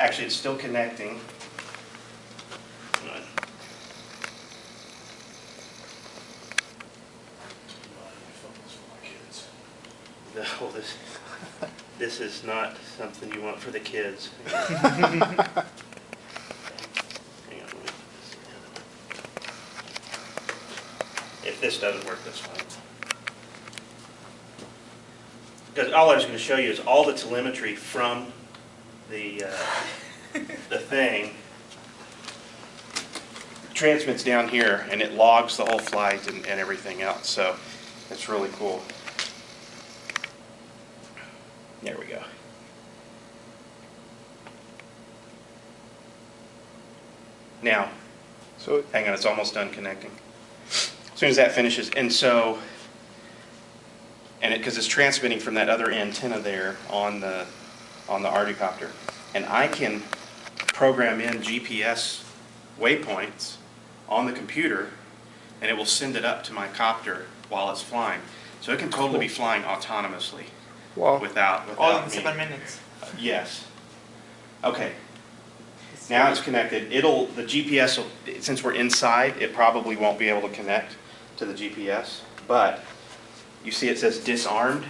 Actually, it's still connecting. No, this is not something you want for the kids. Hang on. If this doesn't work, that's fine. Because all I was going to show you is all the telemetry from the thing transmits down here, and it logs the whole flight and everything else. So it's really cool. There we go. Now, so hang on, it's almost done connecting. As soon as that finishes, and so, and because it's transmitting from that other antenna there on the Arducopter, and I can program in GPS waypoints on the computer, and it will send it up to my copter while it's flying. So it can totally be flying autonomously. Wow. Without all in me. 7 minutes. Yes. Okay. Now it's connected. The GPS will, since we're inside, it probably won't be able to connect to the GPS. But you see it says disarmed.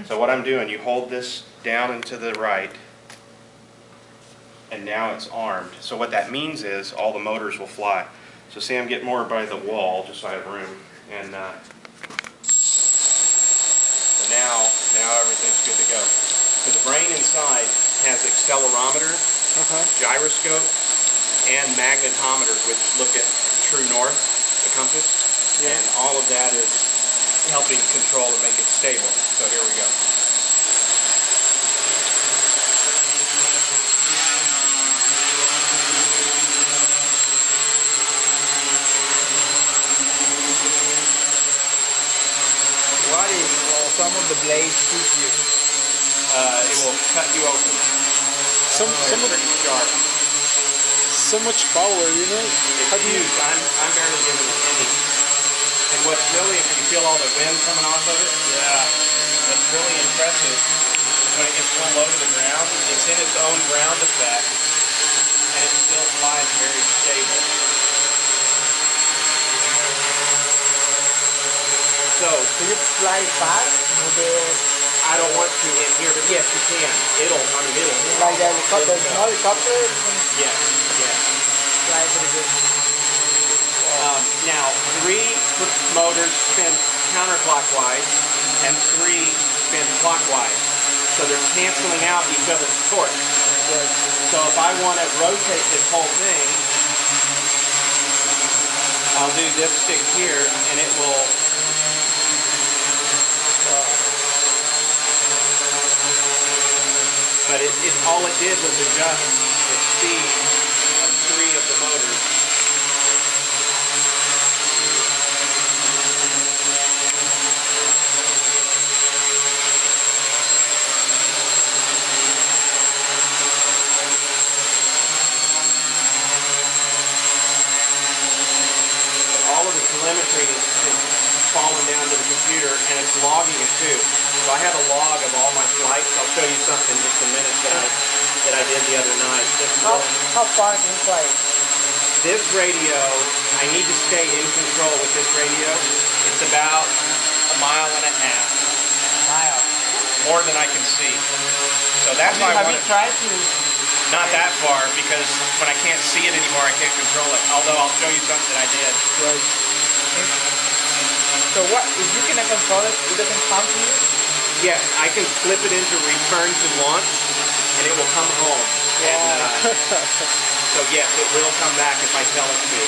So what I'm doing, you hold this down and to the right, and now it's armed. So what that means is all the motors will fly. So see, I'm getting more by the wall, just so I have room, and now everything's good to go. Because the brain inside has accelerometers, gyroscopes, and magnetometers, which look at true north, the compass, and all of that is helping control and make it stable. So here we go. What if some of the blades shoot you? It will cut you open. Some pretty sharp. so much power, you know. It's huge. I'm barely giving it any. And what's really, if you feel all the wind coming off of it, what's really impressive is when it gets real low to the ground, it's in its own ground effect, and it still flies very stable. So you fly fast with the... I don't want to in here, but yes, you can. It'll. Like the helicopter, helicopter? Yes. Fly pretty good. Now, 3 motors spin counterclockwise, and 3 spin clockwise. So they're canceling out each other's torque. Good. So if I want to rotate this whole thing, I'll do this stick here, and it will... But all it did was adjust the speed of 3 of the motors. All of the telemetry is falling down to the computer, and it's logging it too. So I have a log of all my flights. I'll show you something in just a minute that I did the other night. How far can you fly? This radio, I need to stay in control with this radio. It's about 1.5 miles. Mile. More than I can see. So that's why I want to try to... Not that far, because when I can't see it anymore, I can't control it. Although I'll show you something that I did. Right. So what, if you cannot control it, it doesn't come to you? Yes, I can flip it into return to launch, and it will come home. And, so yes, it will come back if I tell it to.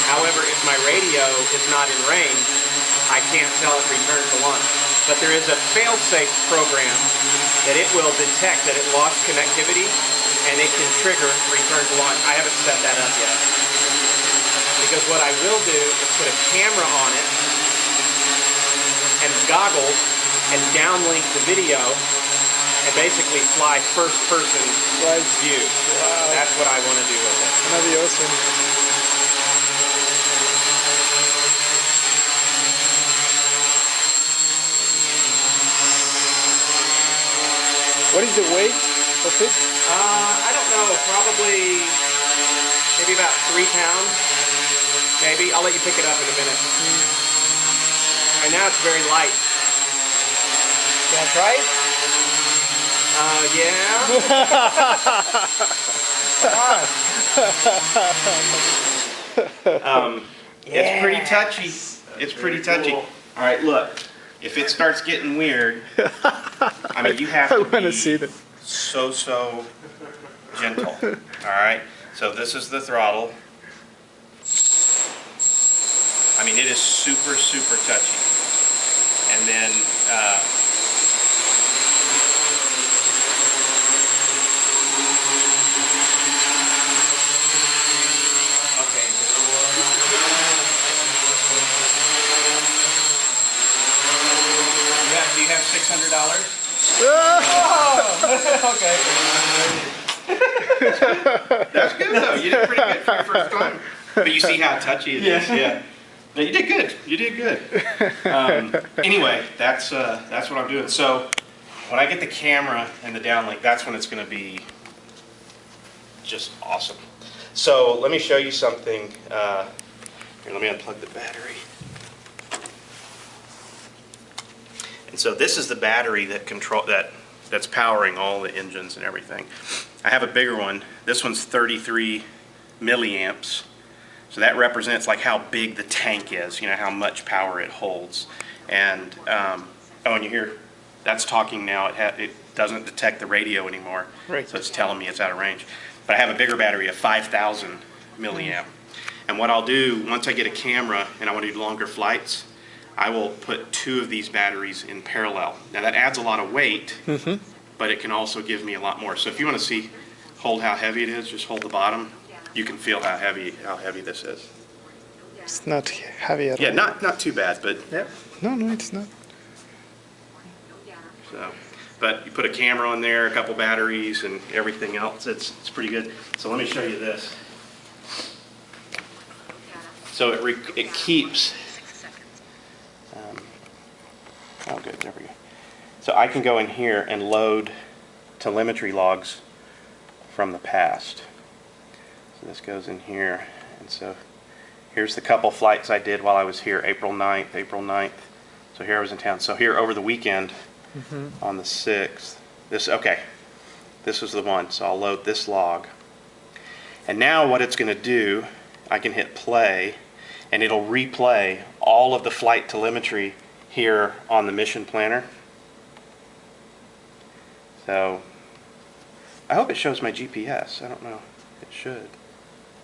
However, if my radio is not in range, I can't tell it return to launch. But there is a fail-safe program that it will detect that it lost connectivity, and it can trigger return to launch. I haven't set that up yet. Because what I will do is put a camera on it and goggles and downlink the video and basically fly first-person view. Wow. That's what I want to do with it. That'd be awesome. What is the weight of it? I don't know, probably maybe about 3 pounds. Maybe. I'll let you pick it up in a minute. Right now it's very light. Can I try it? Yeah. It's pretty touchy. It's pretty touchy. Cool. All right, look. If it starts getting weird, I mean, you have to be so gentle. All right. So this is the throttle. I mean, it is super touchy. And then. Do you have $600? Oh, okay. That's good though. You did pretty good for your first time. But you see how touchy it is. Yeah. No, you did good. You did good. Anyway, that's what I'm doing. So when I get the camera and the downlink, that's when it's going to be just awesome. So let me show you something. Here, let me unplug the battery. And so this is the battery that's powering all the engines and everything. I have a bigger one. This one's 33 milliamps. So that represents like how big the tank is, you know, how much power it holds. And oh, and you hear that's talking now. It doesn't detect the radio anymore. Right. So it's telling me it's out of range. But I have a bigger battery of 5,000 milliamp. And what I'll do once I get a camera and I want to do longer flights, I will put 2 of these batteries in parallel. Now that adds a lot of weight, but it can also give me a lot more. So if you want to hold how heavy it is, just hold the bottom. You can feel how heavy this is. It's not heavy at all. Yeah, not too bad, but Yep. No, it's not. so. But you put a camera on there, a couple batteries, and everything else. It's pretty good. So let me show you this. So it keeps. Oh, good. There we go. So I can go in here and load telemetry logs from the past. So this goes in here. And so here's the couple flights I did while I was here, April 9th. So here I was in town. So here over the weekend on the 6th, this was the one. So I'll load this log. And now what it's going to do, I can hit play and it'll replay all of the flight telemetry here on the mission planner. So I hope it shows my GPS. I don't know. It should.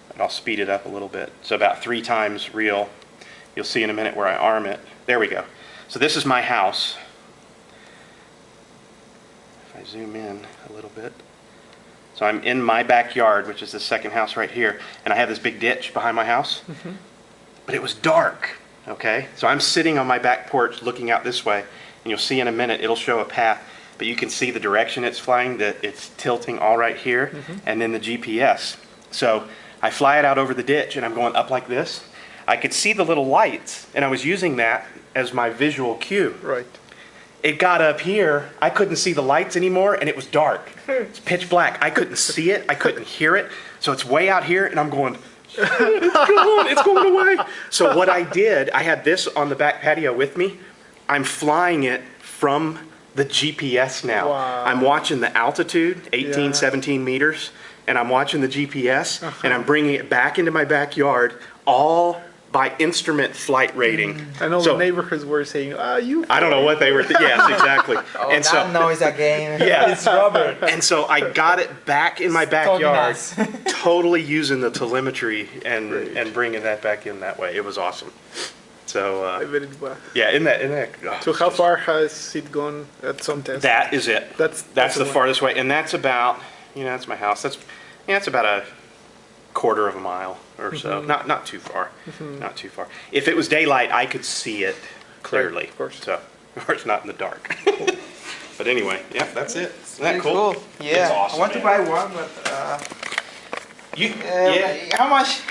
But I'll speed it up a little bit. So about 3 times real. You'll see in a minute where I arm it. There we go. So this is my house. If I zoom in a little bit. So I'm in my backyard, which is the second house right here, and I have this big ditch behind my house. But it was dark. Okay, so I'm sitting on my back porch looking out this way, and you'll see in a minute it'll show a path, but you can see the direction it's flying, that it's tilting all right here, and then the GPS. So I fly it out over the ditch and I'm going up like this. I could see the little lights, and I was using that as my visual cue. Right. It got up here, I couldn't see the lights anymore, and it was dark. It's pitch black. I couldn't see it, I couldn't hear it, so it's way out here, and I'm going, it's going away. So what I did, I had this on the back patio with me. I'm flying it from the GPS now. Wow. I'm watching the altitude, 18, 17 meters, and I'm watching the GPS, and I'm bringing it back into my backyard, all by instrument flight rating. I know So- the neighborhoods were saying, you. I don't know what they were yes, exactly. Oh, and so, that noise again. Yeah. It's rubber. and so I got it back in my Talking backyard, us. totally using the telemetry and bringing that back in that way. It was awesome. So Very well. yeah, in that oh, So how far has it gone at some test? that is it. That's the one. farthest way, and that's about that's my house. That's about a quarter of a mile or so. Not too far. Not too far. If it was daylight, I could see it clearly. Right, of course. So of course not in the dark. But anyway, yeah, that's it. Isn't that Pretty cool? Yeah. It's awesome, I want man. to buy one, but Yeah. how much?